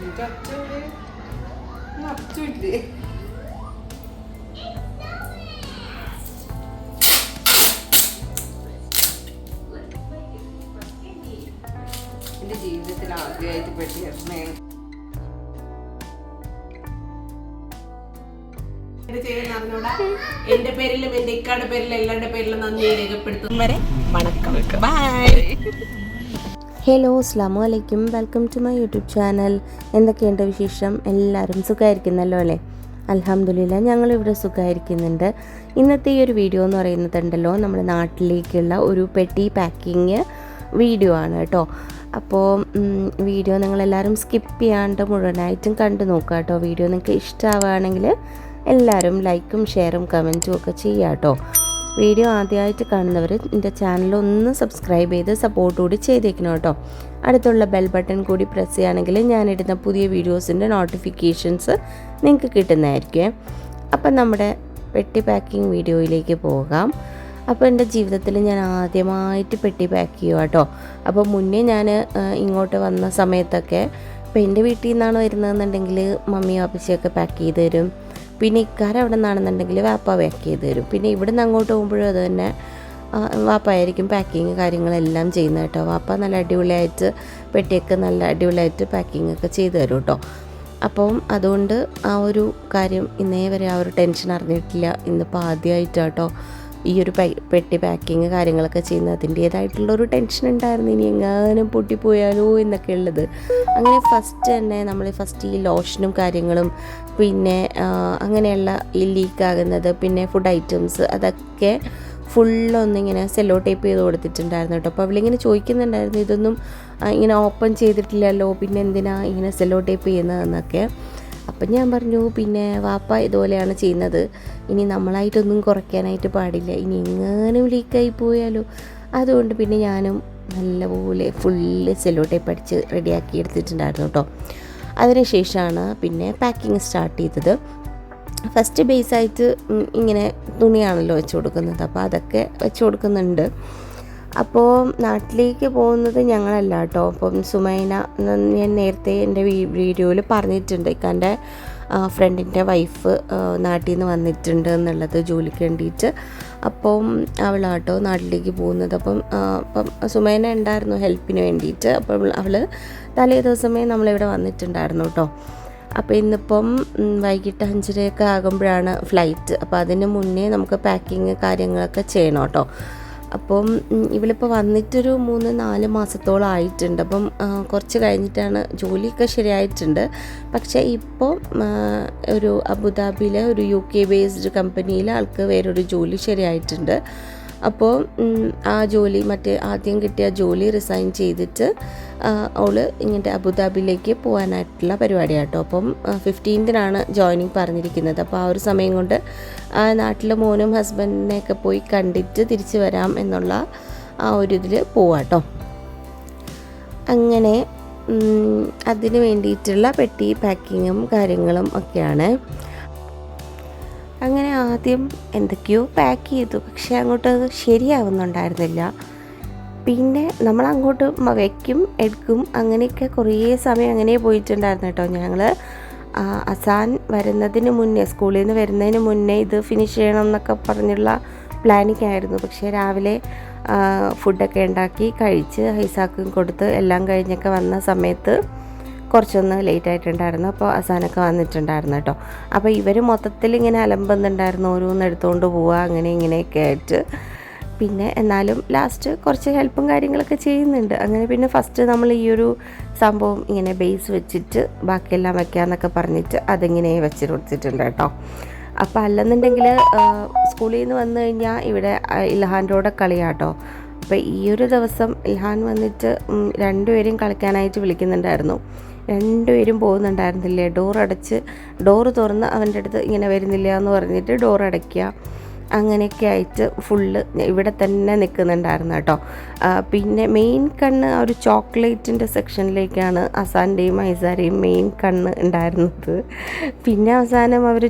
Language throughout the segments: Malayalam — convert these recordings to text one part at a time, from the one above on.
എൻ്റെ ജീവിതത്തിൽ ആദ്യമായിട്ട് പെട്ടി അമ്മയാണ് എന്റെ പേരിലും എന്റെ ഇക്കാടെ പേരിലും എല്ലാവരുടെ പേരിലും നന്ദി രേഖപ്പെടുത്തും വരെ വണക്കം ബൈ. ഹലോ അസ്സലാമു അലൈക്കും, welcome to my YouTube channel. എന്തൊക്കെയുണ്ട് വിശേഷം? എല്ലാവരും സുഖമായിരിക്കുന്നല്ലോ അല്ലേ? അൽഹംദുലില്ലാ ഞങ്ങളിവിടെ സുഖമായിരിക്കുന്നുണ്ട്. ഇന്നത്തെ ഈ ഒരു വീഡിയോ എന്ന് പറയുന്നതുണ്ടല്ലോ നമ്മുടെ നാട്ടിലേക്കുള്ള ഒരു പെട്ടി പാക്കിങ് വീഡിയോ ആണ് കേട്ടോ. അപ്പോൾ വീഡിയോ നിങ്ങളെല്ലാവരും സ്കിപ്പ് ചെയ്യാണ്ട് മുഴുവനായിട്ടും കണ്ടു നോക്കുക കേട്ടോ. വീഡിയോ നിങ്ങൾക്ക് ഇഷ്ടമാവുകയാണെങ്കിൽ എല്ലാവരും ലൈക്കും ഷെയറും കമൻറ്റും ഒക്കെ ചെയ്യുക കേട്ടോ. വീഡിയോ ആദ്യമായിട്ട് കാണുന്നവർ എൻ്റെ ചാനൽ ഒന്ന് സബ്സ്ക്രൈബ് ചെയ്ത് സപ്പോർട്ട് കൂടി ചെയ്തേക്കണം കേട്ടോ. അടുത്തുള്ള ബെൽ ബട്ടൺ കൂടി പ്രസ് ചെയ്യുകയാണെങ്കിൽ ഞാനിടുന്ന പുതിയ വീഡിയോസിൻ്റെ നോട്ടിഫിക്കേഷൻസ് നിങ്ങൾക്ക് കിട്ടുന്നതായിരിക്കും. അപ്പം നമ്മുടെ പെട്ടി പാക്കിംഗ് വീഡിയോയിലേക്ക് പോകാം. അപ്പോൾ എൻ്റെ ജീവിതത്തിൽ ഞാൻ ആദ്യമായിട്ട് പെട്ടി പാക്ക് ചെയ്യുക കേട്ടോ. അപ്പോൾ മുന്നേ ഞാൻ ഇങ്ങോട്ട് വന്ന സമയത്തൊക്കെ ഇപ്പോൾ എൻ്റെ വീട്ടിൽ നിന്നാണ് വരുന്നതെന്നുണ്ടെങ്കിൽ മമ്മിയും അപ്പച്ചിയൊക്കെ പാക്ക് ചെയ്ത് തരും. പിന്നെ ഇക്കാരം അവിടെ നിന്നാണെന്നുണ്ടെങ്കിൽ വാപ്പ പാക്ക് ചെയ്ത് തരും. പിന്നെ ഇവിടെ നിന്ന് അങ്ങോട്ട് പോകുമ്പോഴും അത് തന്നെ വാപ്പയായിരിക്കും പാക്കിങ് കാര്യങ്ങളെല്ലാം ചെയ്യുന്നത് കേട്ടോ. വാപ്പ നല്ല അടിപൊളിയായിട്ട് പെട്ടിയൊക്കെ നല്ല അടിപൊളിയായിട്ട് പാക്കിംഗ് ഒക്കെ ചെയ്ത് തരും കേട്ടോ. അപ്പം അതുകൊണ്ട് ആ ഒരു കാര്യം ഇന്നേ വരെ ആ ഒരു ടെൻഷൻ അറിഞ്ഞിട്ടില്ല. ഇന്നിപ്പോൾ ആദ്യമായിട്ടാട്ടോ ഈ ഒരു പെട്ടി പാക്കിങ് കാര്യങ്ങളൊക്കെ ചെയ്യുന്നത്. അതിൻ്റേതായിട്ടുള്ളൊരു ടെൻഷൻ ഉണ്ടായിരുന്നു, ഇനി എങ്ങാനും പൊട്ടിപ്പോയാലോ എന്നൊക്കെ ഉള്ളത്. അങ്ങനെ ഫസ്റ്റ് തന്നെ നമ്മൾ ഈ ലോഷനും കാര്യങ്ങളും പിന്നെ അങ്ങനെയുള്ള ഈ ലീക്കാകുന്നത് പിന്നെ ഫുഡ് ഐറ്റംസ് അതൊക്കെ ഫുള്ളൊന്നിങ്ങനെ സെല്ലോ ടേപ്പ് ചെയ്ത് കൊടുത്തിട്ടുണ്ടായിരുന്നു കേട്ടോ. അപ്പോൾ അവളിങ്ങനെ ചോദിക്കുന്നുണ്ടായിരുന്നു, ഇതൊന്നും ഇങ്ങനെ ഓപ്പൺ ചെയ്തിട്ടില്ലല്ലോ, പിന്നെ എന്തിനാ ഇങ്ങനെ സെല്ലോ ടേപ്പ് ചെയ്യുന്നതെന്നൊക്കെ. അപ്പം ഞാൻ പറഞ്ഞു, പിന്നെ വാപ്പ ഇതുപോലെയാണ് ചെയ്യുന്നത്, ഇനി നമ്മളായിട്ടൊന്നും കുറയ്ക്കാനായിട്ട് പാടില്ല, ഇനി എങ്ങാനും ലീക്കായി പോയാലോ. അതുകൊണ്ട് പിന്നെ ഞാനും നല്ലപോലെ ഫുള്ള് സെല്ലോ ടേപ്പ് അടിച്ച് റെഡിയാക്കി എടുത്തിട്ടുണ്ടായിരുന്നു കേട്ടോ. അതിനുശേഷമാണ് പിന്നെ പാക്കിങ് സ്റ്റാർട്ട് ചെയ്തത്. ഫസ്റ്റ് ബേസായിട്ട് ഇങ്ങനെ തുണിയാണല്ലോ വെച്ച് കൊടുക്കുന്നത്, അപ്പോൾ അതൊക്കെ വെച്ച് കൊടുക്കുന്നുണ്ട്. അപ്പോൾ നാട്ടിലേക്ക് പോകുന്നത് ഞങ്ങളല്ല കേട്ടോ. അപ്പം സുമൈന ഞാൻ നേരത്തെ എൻ്റെ വീഡിയോയിൽ പറഞ്ഞിട്ടുണ്ട്, ഇക്കാൻ്റെ ഫ്രണ്ടിൻ്റെ വൈഫ് നാട്ടിൽ നിന്ന് വന്നിട്ടുണ്ട് എന്നുള്ളത് ജോലിക്ക് വേണ്ടിയിട്ട്. അപ്പം അവളാട്ടോ നാട്ടിലേക്ക് പോകുന്നത്. അപ്പം സുമൈന ഉണ്ടായിരുന്നു ഹെൽപ്പിന് വേണ്ടിയിട്ട്. അപ്പം അവൾ തലേ ദിവസമേ നമ്മളിവിടെ വന്നിട്ടുണ്ടായിരുന്നു കേട്ടോ. അപ്പോൾ ഇന്നിപ്പം വൈകിട്ട് 5:30 ആകുമ്പോഴാണ് ഫ്ലൈറ്റ്. അപ്പോൾ അതിന് മുന്നേ നമുക്ക് പാക്കിങ് കാര്യങ്ങളൊക്കെ ചെയ്യണം കേട്ടോ. അപ്പം ഇവളിപ്പോൾ വന്നിട്ടൊരു 3-4 മാസത്തോളം ആയിട്ടുണ്ട്. അപ്പം കുറച്ച് കഴിഞ്ഞിട്ടാണ് ജോലിയൊക്കെ ശരിയായിട്ടുണ്ട്. പക്ഷേ ഇപ്പോൾ ഒരു അബുദാബിയിലെ ഒരു UK ബേസ്ഡ് കമ്പനിയിൽ ആൾക്ക് വേറൊരു ജോലി ശരിയായിട്ടുണ്ട്. അപ്പോൾ ആ ജോലി ആദ്യം കിട്ടിയ ജോലി റിസൈൻ ചെയ്തിട്ട് അവൾ ഇങ്ങോട്ട് അബുദാബിയിലേക്ക് പോകാനായിട്ടുള്ള പരിപാടിയാണ് കേട്ടോ. അപ്പം 15-നാണ് ജോയിനിങ് പറഞ്ഞിരിക്കുന്നത്. അപ്പോൾ ആ ഒരു സമയം കൊണ്ട് നാട്ടിലെ മോനും ഹസ്ബൻഡിനെയൊക്കെ പോയി കണ്ടിട്ട് തിരിച്ച് വരാം എന്നുള്ള ആ ഒരു ഇതിൽ പോവാം കേട്ടോ. അങ്ങനെ അതിന് വേണ്ടിയിട്ടുള്ള പെട്ടി പാക്കിങ്ങും കാര്യങ്ങളും ഒക്കെയാണ്. അങ്ങനെ ആദ്യം എന്തൊക്കെയോ പാക്ക് ചെയ്തു, പക്ഷേ അങ്ങോട്ട് ശരിയാവുന്നുണ്ടായിരുന്നില്ല. പിന്നെ നമ്മളങ്ങോട്ട് വയ്ക്കും എടുക്കും, അങ്ങനെയൊക്കെ കുറേ സമയം അങ്ങനെ പോയിട്ടുണ്ടായിരുന്നു കേട്ടോ. ഞങ്ങൾ അസാൻ വരുന്നതിന് മുന്നേ, സ്കൂളിൽ നിന്ന് വരുന്നതിന് മുന്നേ ഇത് ഫിനിഷ് ചെയ്യണം എന്നൊക്കെ പറഞ്ഞുള്ള പ്ലാനിങ് ആയിരുന്നു. പക്ഷേ രാവിലെ ഫുഡൊക്കെ ഉണ്ടാക്കി കഴിച്ച് ഹൈസാക്കും കൊടുത്ത് എല്ലാം കഴിഞ്ഞൊക്കെ വന്ന സമയത്ത് കുറച്ചൊന്ന് ലേറ്റ് ആയിട്ടുണ്ടായിരുന്നു. അപ്പോൾ അസാനൊക്കെ വന്നിട്ടുണ്ടായിരുന്നു കേട്ടോ. അപ്പോൾ ഇവർ മൊത്തത്തിൽ ഇങ്ങനെ അലമ്പുന്നുണ്ടായിരുന്നു, ഓരോന്ന് എടുത്തുകൊണ്ട് പോവുക അങ്ങനെ ഇങ്ങനെയൊക്കെ ആയിട്ട്. പിന്നെ എന്നാലും ലാസ്റ്റ് കുറച്ച് ഹെൽപ്പും കാര്യങ്ങളൊക്കെ ചെയ്യുന്നുണ്ട്. അങ്ങനെ പിന്നെ ഫസ്റ്റ് നമ്മൾ ഈ ഒരു സംഭവം ഇങ്ങനെ ബേസ് വെച്ചിട്ട് ബാക്കിയെല്ലാം വയ്ക്കാമെന്നൊക്കെ പറഞ്ഞിട്ട് അതിങ്ങനെ വെച്ച് കൊടുത്തിട്ടുണ്ട് കേട്ടോ. അപ്പോൾ അല്ലെന്നുണ്ടെങ്കിൽ സ്കൂളിൽ നിന്ന് വന്നു കഴിഞ്ഞാൽ ഇവിടെ ഇൽഹാൻ്റെ കൂടെ കളിയാട്ടോ. അപ്പോൾ ഈ ഒരു ദിവസം ഇൽഹാൻ വന്നിട്ട് 2 പേരും കളിക്കാനായിട്ട് വിളിക്കുന്നുണ്ടായിരുന്നു. 2 പേരും പോകുന്നുണ്ടായിരുന്നില്ലേ, ഡോറ് തുറന്ന് അവൻ്റെ അടുത്ത് ഇങ്ങനെ വരുന്നില്ല എന്ന് പറഞ്ഞിട്ട് ഡോർ അടയ്ക്കുക, അങ്ങനെയൊക്കെ ആയിട്ട് ഫുള്ള് ഇവിടെ തന്നെ നിൽക്കുന്നുണ്ടായിരുന്നു കേട്ടോ. പിന്നെ മെയിൻ കണ്ണ് ആ ഒരു ചോക്ലേറ്റിൻ്റെ സെക്ഷനിലേക്കാണ് അസാൻ്റെയും ഐസാരെയും മെയിൻ കണ്ണ് ഉണ്ടായിരുന്നത്. പിന്നെ അവസാനം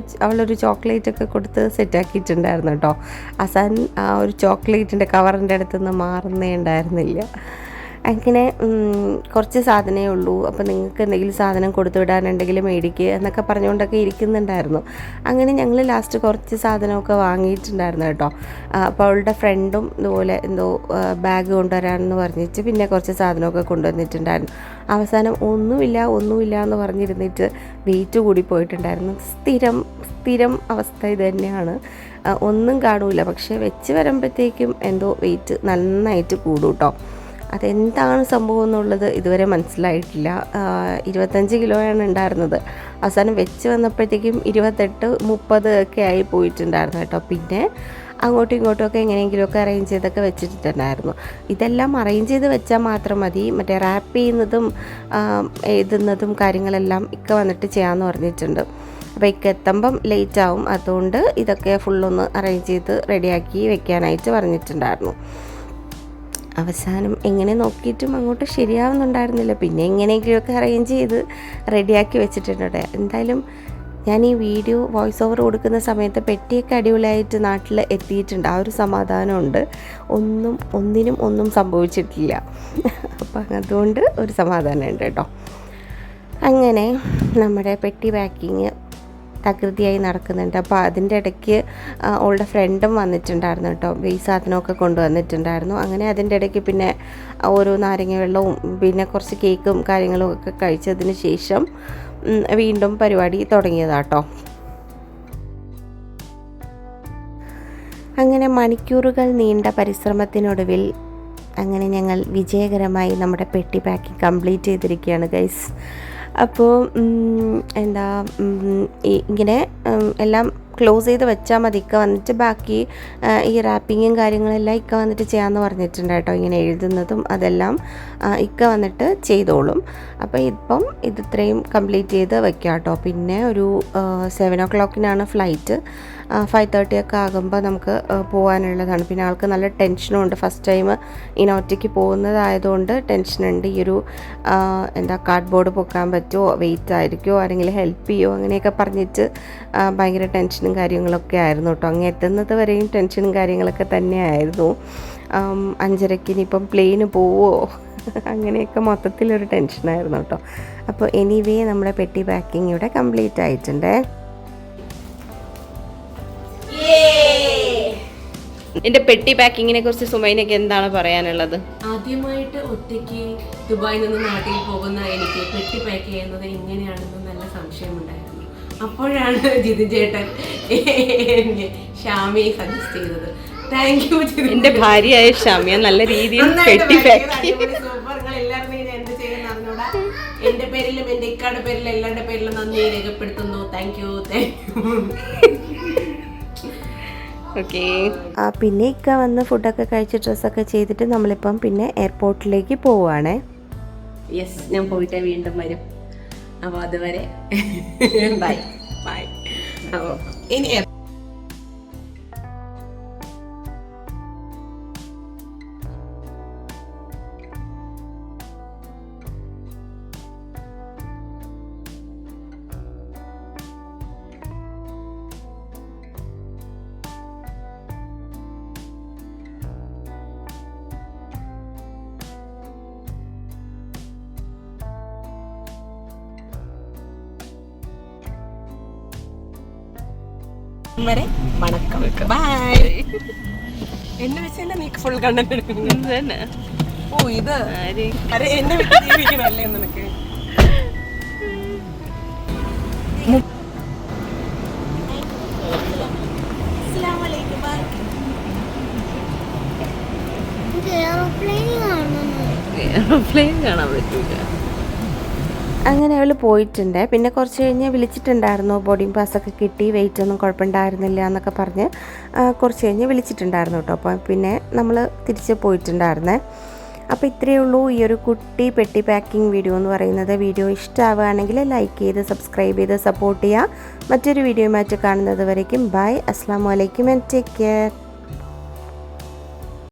അവളൊരു ചോക്ലേറ്റൊക്കെ കൊടുത്ത് സെറ്റാക്കിയിട്ടുണ്ടായിരുന്നു കേട്ടോ. അസാൻ ആ ഒരു ചോക്ലേറ്റിൻ്റെ കവറിൻ്റെ അടുത്ത് നിന്ന് മാറുന്നേ ഉണ്ടായിരുന്നില്ല. അങ്ങനെ കുറച്ച് സാധനമേ ഉള്ളൂ, അപ്പോൾ നിങ്ങൾക്ക് എന്തെങ്കിലും സാധനം കൊടുത്തു വിടാനുണ്ടെങ്കിൽ മേടിക്കുക എന്നൊക്കെ പറഞ്ഞുകൊണ്ടൊക്കെ ഇരിക്കുന്നുണ്ടായിരുന്നു. അങ്ങനെ ഞങ്ങൾ ലാസ്റ്റ് കുറച്ച് സാധനമൊക്കെ വാങ്ങിയിട്ടുണ്ടായിരുന്നു കേട്ടോ. അപ്പോൾ അവളുടെ ഫ്രണ്ടും ഇതുപോലെ എന്തോ ബാഗ് കൊണ്ടുവരാമെന്ന് പറഞ്ഞിട്ട് പിന്നെ കുറച്ച് സാധനമൊക്കെ കൊണ്ടുവന്നിട്ടുണ്ടായിരുന്നു. അവസാനം ഒന്നുമില്ല എന്ന് പറഞ്ഞിരുന്നിട്ട് വെയിറ്റ് കൂടി പോയിട്ടുണ്ടായിരുന്നു. സ്ഥിരം അവസ്ഥ ഇത് തന്നെയാണ്, ഒന്നും കാണൂല. പക്ഷേ വെച്ച് വരുമ്പോഴത്തേക്കും എന്തോ വെയിറ്റ് നന്നായിട്ട് കൂടും കേട്ടോ. അതെന്താണ് സംഭവം എന്നുള്ളത് ഇതുവരെ മനസ്സിലായിട്ടില്ല. 25 കിലോയാണ് ഉണ്ടായിരുന്നത്, അവസാനം വെച്ച് വന്നപ്പോഴത്തേക്കും 28-30 ഒക്കെ ആയി പോയിട്ടുണ്ടായിരുന്നു കേട്ടോ. പിന്നെ അങ്ങോട്ടും ഇങ്ങോട്ടുമൊക്കെ എങ്ങനെയെങ്കിലുമൊക്കെ അറേഞ്ച് ചെയ്തൊക്കെ വെച്ചിട്ടുണ്ടായിരുന്നു. ഇതെല്ലാം അറേഞ്ച് ചെയ്ത് വെച്ചാൽ മാത്രം മതി, മറ്റേ റാപ്പ് ചെയ്യുന്നതും എഴുതുന്നതും കാര്യങ്ങളെല്ലാം ഇക്ക വന്നിട്ട് ചെയ്യാമെന്ന് പറഞ്ഞിട്ടുണ്ട്. അപ്പോൾ ഇക്ക എത്തുമ്പം ലേറ്റ് ആവും, അതുകൊണ്ട് ഇതൊക്കെ ഫുള്ളൊന്ന് അറേഞ്ച് ചെയ്ത് റെഡിയാക്കി വെക്കാനായിട്ട് പറഞ്ഞിട്ടുണ്ടായിരുന്നു. അവസാനം എങ്ങനെ നോക്കിയിട്ടും അങ്ങോട്ട് ശരിയാവുന്നുണ്ടായിരുന്നില്ല. പിന്നെ എങ്ങനെയെങ്കിലുമൊക്കെ അറേഞ്ച് ചെയ്ത് റെഡിയാക്കി വെച്ചിട്ടുണ്ട്. എന്തായാലും ഞാൻ ഈ വീഡിയോ വോയിസ് ഓവർ കൊടുക്കുന്ന സമയത്ത് പെട്ടിയൊക്കെ അടിപൊളിയായിട്ട് നാട്ടിൽ എത്തിയിട്ടുണ്ട്. ആ ഒരു സമാധാനമുണ്ട്. ഒന്നും സംഭവിച്ചിട്ടില്ല. അപ്പം അതുകൊണ്ട് ഒരു സമാധാനമുണ്ട് കേട്ടോ. അങ്ങനെ നമ്മുടെ പെട്ടി പാക്കിങ് തകൃതിയായി നടക്കുന്നുണ്ട്. അപ്പോൾ അതിൻ്റെ ഇടയ്ക്ക് അവളുടെ ഫ്രണ്ടും വന്നിട്ടുണ്ടായിരുന്നു കേട്ടോ. ഈ സാധനമൊക്കെ കൊണ്ടുവന്നിട്ടുണ്ടായിരുന്നു. അങ്ങനെ അതിൻ്റെ ഇടയ്ക്ക് പിന്നെ ഓരോ നാരങ്ങ വെള്ളവും പിന്നെ കുറച്ച് കേക്കും കാര്യങ്ങളും ഒക്കെ കഴിച്ചതിന് ശേഷം വീണ്ടും പരിപാടി തുടങ്ങിയതാട്ടോ. അങ്ങനെ മണിക്കൂറുകൾ നീണ്ട പരിശ്രമത്തിനൊടുവിൽ അങ്ങനെ ഞങ്ങൾ വിജയകരമായി നമ്മുടെ പെട്ടി പാക്കിംഗ് കംപ്ലീറ്റ് ചെയ്തിരിക്കുകയാണ് ഗൈസ്. അപ്പോൾ ഇങ്ങനെ എല്ലാം ക്ലോസ് ചെയ്ത് വെച്ചാൽ മതി. ഇക്ക വന്നിട്ട് ബാക്കി ഈ റാപ്പിങ്ങും കാര്യങ്ങളെല്ലാം ഇക്ക വന്നിട്ട് ചെയ്യാമെന്ന് പറഞ്ഞിട്ടുണ്ട് കേട്ടോ. ഇങ്ങനെ എഴുതുന്നതും അതെല്ലാം ഇക്ക വന്നിട്ട് ചെയ്തോളും. അപ്പോൾ ഇപ്പം ഇത്രയും കംപ്ലീറ്റ് ചെയ്ത് വെക്കാം കേട്ടോ. പിന്നെ ഒരു 7 o'clock ഫ്ലൈറ്റ്. 5:30 ഒക്കെ ആകുമ്പോൾ നമുക്ക് പോകാനുള്ളതാണ്. പിന്നെ ആൾക്ക് നല്ല ടെൻഷനുണ്ട്. ഫസ്റ്റ് ടൈം ഇങ്ങനെ ഒറ്റയ്ക്ക് പോകുന്നതായതുകൊണ്ട് ടെൻഷനുണ്ട്. ഈ ഒരു കാർഡ്ബോർഡ് പൊക്കാൻ പറ്റുമോ, വെയിറ്റ് ആയിരിക്കുമോ, ആരെങ്കിലും ഹെൽപ്പ് ചെയ്യുമോ, അങ്ങനെയൊക്കെ പറഞ്ഞിട്ട് ഭയങ്കര ടെൻഷനും കാര്യങ്ങളൊക്കെ ആയിരുന്നു കേട്ടോ. അങ്ങ് എത്തുന്നത് വരെയും ടെൻഷനും കാര്യങ്ങളൊക്കെ തന്നെയായിരുന്നു. 5:30 ഇനിയിപ്പം പ്ലെയിന് പോവോ, അങ്ങനെയൊക്കെ മൊത്തത്തിലൊരു ടെൻഷനായിരുന്നു കേട്ടോ. അപ്പോൾ എനിവേ നമ്മുടെ പെട്ടി പാക്കിംഗ് ഇവിടെ കംപ്ലീറ്റ് ആയിട്ടുണ്ട്. എൻ്റെ പെട്ടി പാക്കിങ്ങിനെ കുറിച്ച് സുമൈനയ്ക്ക് എന്താണ് പറയാനുള്ളത്? ആദ്യമായിട്ട് ഒറ്റയ്ക്ക് ദുബായിൽ നിന്ന് നാട്ടിൽ പോകുന്ന എനിക്ക് പെട്ടി പാക്ക് ചെയ്യുന്നത് എങ്ങനെയാണെന്ന് നല്ല സംശയമുണ്ടായിരുന്നു. അപ്പോഴാണ് ജിതിൻ ചേട്ടൻ ഷാമിയെ സജസ്റ്റ് ചെയ്തത്. Thank you. എൻ്റെ ഭാര്യയായ ഷാമിയ നല്ല രീതിയിൽ പെട്ടി പാക്ക് സൂപ്പർ. നിങ്ങൾ എല്ലാവരും എന്ത് ചെയ്യുന്ന അറിഞ്ഞൂടാ. എൻ്റെ പേരിലും എൻ്റെ ഇക്കാടെ പേരിലും എല്ലാവരുടെ പേരിലും നന്ദി രേഖപ്പെടുത്തുന്നു. Thank you. ഓക്കെ. പിന്നെ ഇക്ക വന്ന് ഫുഡൊക്കെ കഴിച്ച് ഡ്രസ്സൊക്കെ ചെയ്തിട്ട് നമ്മളിപ്പം പിന്നെ എയർപോർട്ടിലേക്ക് പോവുകയാണേ. യെസ്, ഞാൻ പോയിട്ട് വീണ്ടും വരും. അപ്പോൾ അതുവരെ ബൈ. അപ്പോൾ ഇനി വരെ വണക്കം. ബൈ. എന്നെ വെച്ച് നീ ഫുൾ കണ്ടന്റ് എടുക്കുന്നു. ഓ ഇത് അരെ എന്നെ വെച്ച് ജീവിക്കണല്ലേ നിനക്ക്. എയർപ്ലെയിൻ കാണാൻ പറ്റൂല. അങ്ങനെ അവൾ പോയിട്ടുണ്ട്. പിന്നെ കുറച്ച് കഴിഞ്ഞ് വിളിച്ചിട്ടുണ്ടായിരുന്നു. ബോർഡിംഗ് പാസ്സൊക്കെ കിട്ടി, വെയിറ്റ് ഒന്നും കുഴപ്പമുണ്ടായിരുന്നില്ല എന്നൊക്കെ പറഞ്ഞ് കുറച്ച് കഴിഞ്ഞ് വിളിച്ചിട്ടുണ്ടായിരുന്നു കേട്ടോ. അപ്പോൾ പിന്നെ നമ്മൾ തിരിച്ച് പോയിട്ടുണ്ടായിരുന്നേ. അപ്പോൾ ഇത്രയേ ഉള്ളൂ ഈ ഒരു കുട്ടി പെട്ടി പാക്കിംഗ് വീഡിയോ എന്ന് പറയുന്നത്. വീഡിയോ ഇഷ്ടമാവുകയാണെങ്കിൽ ലൈക്ക് ചെയ്ത് സബ്സ്ക്രൈബ് ചെയ്ത് സപ്പോർട്ട് ചെയ്യുക. മറ്റൊരു വീഡിയോയുമായിട്ട് കാണുന്നത് വരയ്ക്കും ബൈ. അസ്സലാമു അലൈക്കും ആൻഡ് ടേക്ക് കെയർ.